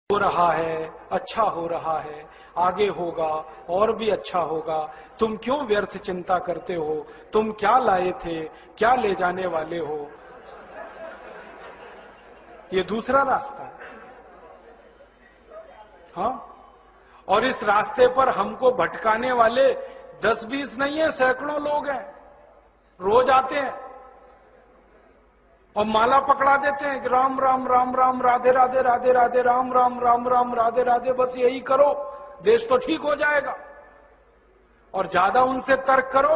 हो रहा है, अच्छा हो रहा है, आगे होगा और भी अच्छा होगा, तुम क्यों व्यर्थ चिंता करते हो, तुम क्या लाए थे, क्या ले जाने वाले हो। ये दूसरा रास्ता है। हाँ, और इस रास्ते पर हमको भटकाने वाले 10-20 नहीं है, सैकड़ों लोग हैं, रोज आते हैं और माला पकड़ा देते हैं कि राम राम राम राम, राधे राधे राधे राधे, राम राम राम राम, राधे राधे, बस यही करो, देश तो ठीक हो जाएगा। और ज्यादा उनसे तर्क करो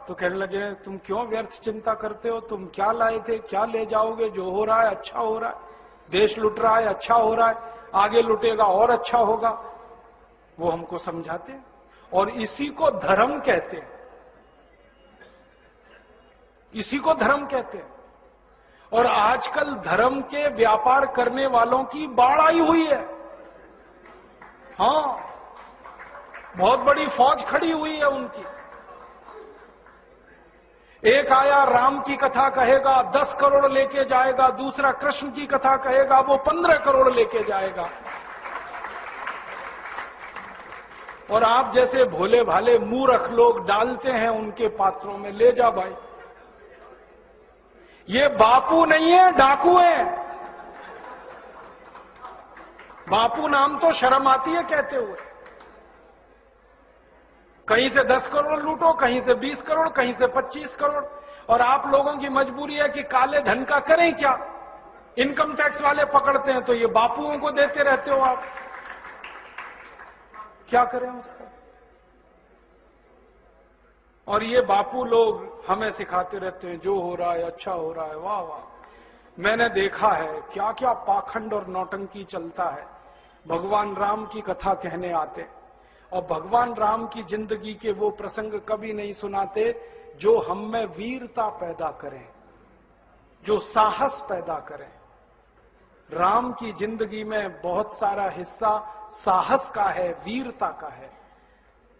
तो कहने लगे तुम क्यों व्यर्थ चिंता करते हो, तुम क्या लाए थे, क्या ले जाओगे, जो हो रहा है अच्छा हो रहा है, देश लुट रहा है अच्छा हो रहा है, आगे लुटेगा और अच्छा होगा। वो हमको समझाते हैं और इसी को धर्म कहते हैं, इसी को धर्म कहते हैं। और आजकल धर्म के व्यापार करने वालों की बाढ़ आई हुई है। हाँ, बहुत बड़ी फौज खड़ी हुई है उनकी। एक आया राम की कथा कहेगा 10 करोड़ लेके जाएगा, दूसरा कृष्ण की कथा कहेगा वो 15 करोड़ लेके जाएगा। और आप जैसे भोले भाले मूर्ख लोग डालते हैं उनके पात्रों में, ले जा भाई। ये बापू नहीं है, डाकू है। बापू नाम तो शर्म आती है कहते हुए। कहीं से 10 करोड़ लूटो, कहीं से 20 करोड़, कहीं से 25 करोड़। और आप लोगों की मजबूरी है कि काले धन का करें क्या, इनकम टैक्स वाले पकड़ते हैं तो ये बापुओं को देते रहते हो आप, क्या करें उसका। और ये बापू लोग हमें सिखाते रहते हैं जो हो रहा है अच्छा हो रहा है, वाह वाह। मैंने देखा है क्या क्या पाखंड और नौटंकी चलता है। भगवान राम की कथा कहने आते और भगवान राम की जिंदगी के वो प्रसंग कभी नहीं सुनाते जो हम में वीरता पैदा करें, जो साहस पैदा करें। राम की जिंदगी में बहुत सारा हिस्सा साहस का है, वीरता का है।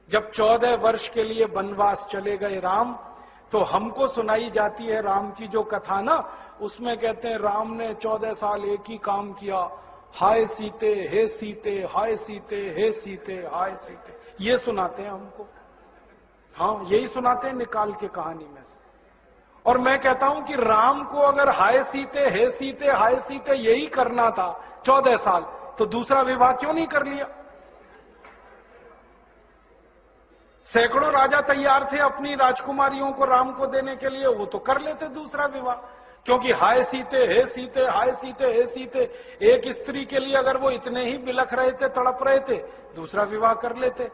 जब 14 वर्ष के लिए वनवास चले गए राम, तो हमको सुनाई जाती है राम की जो कथा ना, उसमें कहते हैं राम ने 14 साल एक ही काम किया, हाय सीते हे सीते, हाय सीते हे सीते, हाय सीते, ये सुनाते हैं हमको। हाँ, यही सुनाते हैं निकाल के कहानी में से। और मैं कहता हूं कि राम को अगर हाय सीते हे सीते हाय सीते यही करना था 14 साल, तो दूसरा विवाह क्यों नहीं कर लिया। सैकड़ों राजा तैयार थे अपनी राजकुमारियों को राम को देने के लिए, वो तो कर लेते दूसरा विवाह। क्योंकि हाय सीते हे सीते, हाय सीते हे सीते, एक स्त्री के लिए अगर वो इतने ही बिलख रहे थे, तड़प रहे थे, दूसरा विवाह कर लेते।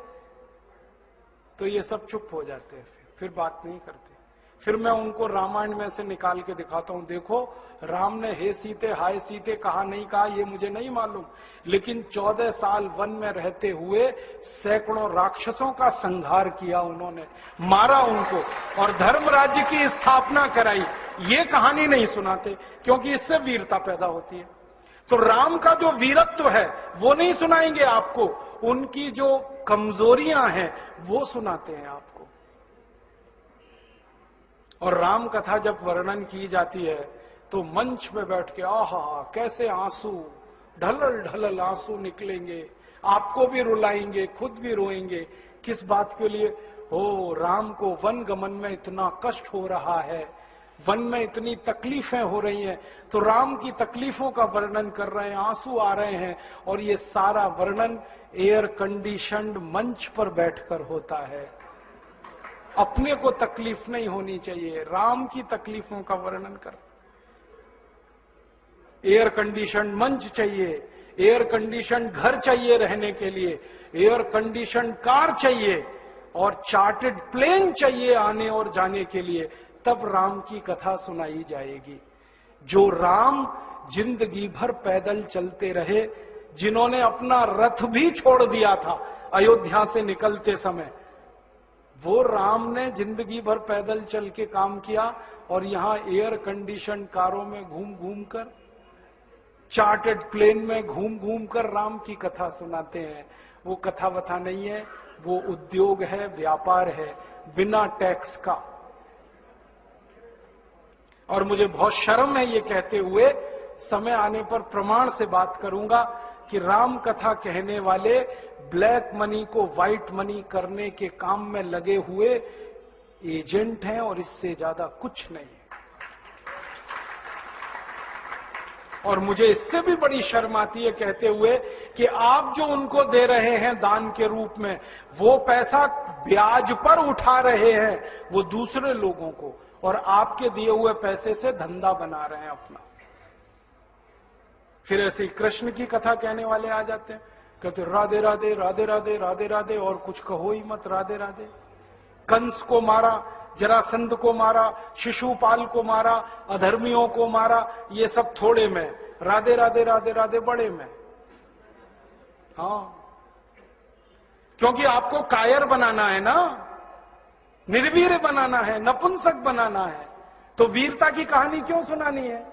तो ये सब चुप हो जाते हैं, फिर बात नहीं करते। फिर मैं उनको रामायण में से निकाल के दिखाता हूं, देखो राम ने हे सीते हाय सीते कहा नहीं कहा ये मुझे नहीं मालूम, लेकिन 14 साल वन में रहते हुए सैकड़ों राक्षसों का संहार किया उन्होंने, मारा उनको और धर्म राज्य की स्थापना कराई। ये कहानी नहीं सुनाते क्योंकि इससे वीरता पैदा होती है। तो राम का जो वीरत्व है वो नहीं सुनाएंगे आपको, उनकी जो कमजोरियां हैं वो सुनाते हैं आपको। और राम कथा जब वर्णन की जाती है तो मंच पे बैठ के आहा कैसे आंसू, ढलल ढलल आंसू निकलेंगे, आपको भी रुलाएंगे, खुद भी रोएंगे। किस बात के लिए? ओ राम को वन गमन में इतना कष्ट हो रहा है, वन में इतनी तकलीफें हो रही हैं, तो राम की तकलीफों का वर्णन कर रहे हैं, आंसू आ रहे हैं। और ये सारा वर्णन एयर कंडीशन्ड मंच पर बैठकर होता है। अपने को तकलीफ नहीं होनी चाहिए, राम की तकलीफों का वर्णन कर। एयर कंडीशन मंच चाहिए, एयर कंडीशन घर चाहिए रहने के लिए, एयर कंडीशन कार चाहिए और चार्टर्ड प्लेन चाहिए आने और जाने के लिए, तब राम की कथा सुनाई जाएगी। जो राम जिंदगी भर पैदल चलते रहे, जिन्होंने अपना रथ भी छोड़ दिया था अयोध्या से निकलते समय, वो राम ने जिंदगी भर पैदल चल के काम किया और यहां एयर कंडीशन कारों में घूम घूम कर, चार्टर्ड प्लेन में घूम घूम कर राम की कथा सुनाते हैं। वो कथा वथा नहीं है, वो उद्योग है, व्यापार है, बिना टैक्स का। और मुझे बहुत शर्म है ये कहते हुए, समय आने पर प्रमाण से बात करूंगा कि राम कथा कहने वाले ब्लैक मनी को व्हाइट मनी करने के काम में लगे हुए एजेंट हैं और इससे ज्यादा कुछ नहीं है। और मुझे इससे भी बड़ी शर्म आती है कहते हुए कि आप जो उनको दे रहे हैं दान के रूप में, वो पैसा ब्याज पर उठा रहे हैं वो दूसरे लोगों को, और आपके दिए हुए पैसे से धंधा बना रहे हैं अपना। फिर ऐसे ही कृष्ण की कथा कहने वाले आ जाते हैं, कहते राधे राधे राधे राधे राधे राधे, और कुछ कहो ही मत, राधे राधे। कंस को मारा, जरासंध को मारा, शिशुपाल को मारा, अधर्मियों को मारा, ये सब थोड़े में, राधे राधे राधे राधे बड़े में। हाँ, क्योंकि आपको कायर बनाना है ना, निर्वीर बनाना है, नपुंसक बनाना है, तो वीरता की कहानी क्यों सुनानी है?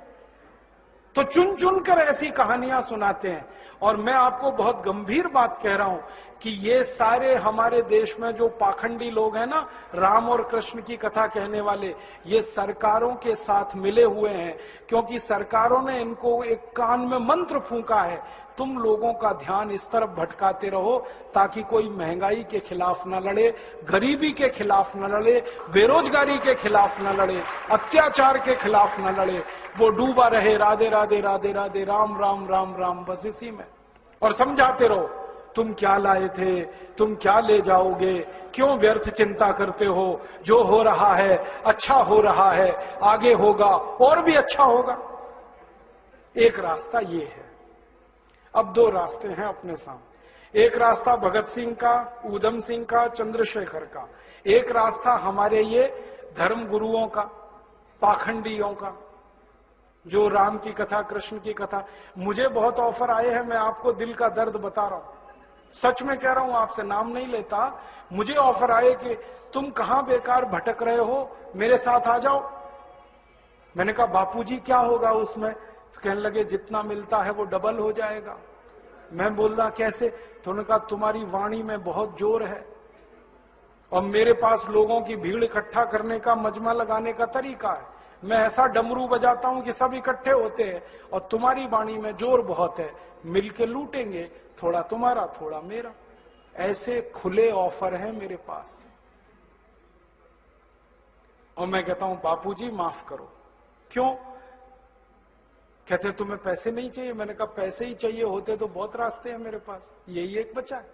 तो चुन चुन कर ऐसी कहानियां सुनाते हैं। और मैं आपको बहुत गंभीर बात कह रहा हूं कि ये सारे हमारे देश में जो पाखंडी लोग हैं ना, राम और कृष्ण की कथा कहने वाले, ये सरकारों के साथ मिले हुए हैं, क्योंकि सरकारों ने इनको एक कान में मंत्र फूंका है, तुम लोगों का ध्यान इस तरफ भटकाते रहो ताकि कोई महंगाई के खिलाफ न लड़े, गरीबी के खिलाफ न लड़े, बेरोजगारी के खिलाफ न लड़े, अत्याचार के खिलाफ न लड़े, वो डूबा रहे राधे राधे राधे राधे राम राम राम राम, बस इसी में। और समझाते रहो, तुम क्या लाए थे, तुम क्या ले जाओगे, क्यों व्यर्थ चिंता करते हो, जो हो रहा है अच्छा हो रहा है, आगे होगा और भी अच्छा होगा। एक रास्ता ये है। अब दो रास्ते हैं अपने सामने, एक रास्ता भगत सिंह का, ऊधम सिंह का, चंद्रशेखर का, एक रास्ता हमारे ये धर्म गुरुओं का, पाखंडियों का, जो राम की कथा, कृष्ण की कथा। मुझे बहुत ऑफर आए हैं, मैं आपको दिल का दर्द बता रहा हूं, सच में कह रहा हूं, आपसे नाम नहीं लेता। मुझे ऑफर आए कि तुम कहां बेकार भटक रहे हो, मेरे साथ आ जाओ। मैंने कहा बापूजी क्या होगा उसमें? तो कहने लगे जितना मिलता है वो डबल हो जाएगा। मैं बोल रहा कैसे? तो उन्होंने कहा तुम्हारी वाणी में बहुत जोर है और मेरे पास लोगों की भीड़ इकट्ठा करने का, मजमा लगाने का तरीका है। मैं ऐसा डमरू बजाता हूं कि सब इकट्ठे होते हैं, और तुम्हारी वाणी में जोर बहुत है, मिलके लूटेंगे, थोड़ा तुम्हारा थोड़ा मेरा। ऐसे खुले ऑफर हैं मेरे पास। और मैं कहता हूं बापूजी माफ करो। क्यों? कहते तुम्हें पैसे नहीं चाहिए? मैंने कहा पैसे ही चाहिए होते तो बहुत रास्ते हैं मेरे पास, यही एक बचा है।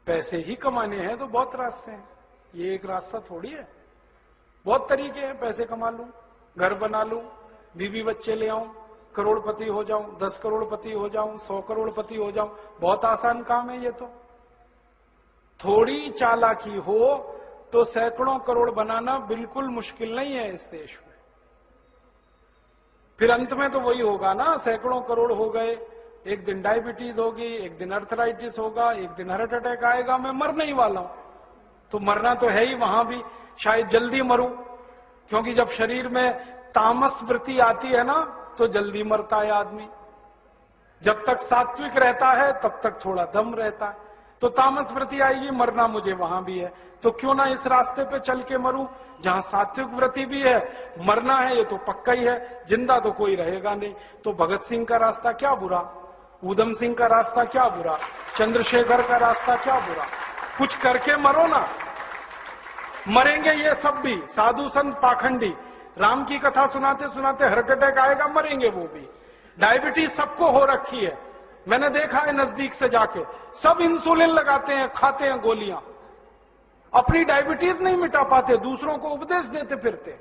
पैसे ही कमाने हैं तो बहुत रास्ते हैं, ये एक रास्ता थोड़ी है। बहुत तरीके हैं, पैसे कमा लूं, घर बना लूं, बीवी बच्चे ले आऊं, करोड़पति हो जाऊं, 10 करोड़पति हो जाऊं, 100 करोड़पति हो जाऊं, बहुत आसान काम है ये तो। थोड़ी चालाकी हो तो सैकड़ों करोड़ बनाना बिल्कुल मुश्किल नहीं है इस देश में। फिर अंत में तो वही होगा ना, सैकड़ों करोड़ हो गए, एक दिन डायबिटीज होगी, एक दिन अर्थराइटिस होगा, एक दिन हार्ट अटैक आएगा, मैं मरने ही वाला हूं। तो मरना तो है ही, वहां भी शायद जल्दी मरूं, क्योंकि जब शरीर में तामस वृत्ति आती है ना तो जल्दी मरता है आदमी। जब तक सात्विक रहता है तब तक थोड़ा दम रहता है, तो तामस वृत्ति आएगी, मरना मुझे वहां भी है। तो क्यों ना इस रास्ते पे चल के मरूं जहां सात्विक वृत्ति भी है, मरना है ये तो पक्का ही है, जिंदा तो कोई रहेगा नहीं। तो भगत सिंह का रास्ता क्या बुरा, ऊधम सिंह का रास्ता क्या बुरा, चंद्रशेखर का रास्ता क्या बुरा? कुछ करके मरो ना। मरेंगे ये सब भी, साधु संत पाखंडी, राम की कथा सुनाते सुनाते हार्ट अटैक आएगा, मरेंगे वो भी। डायबिटीज सबको हो रखी है, मैंने देखा है नजदीक से जाके, सब इंसुलिन लगाते हैं, खाते हैं गोलियां, अपनी डायबिटीज नहीं मिटा पाते, दूसरों को उपदेश देते फिरते।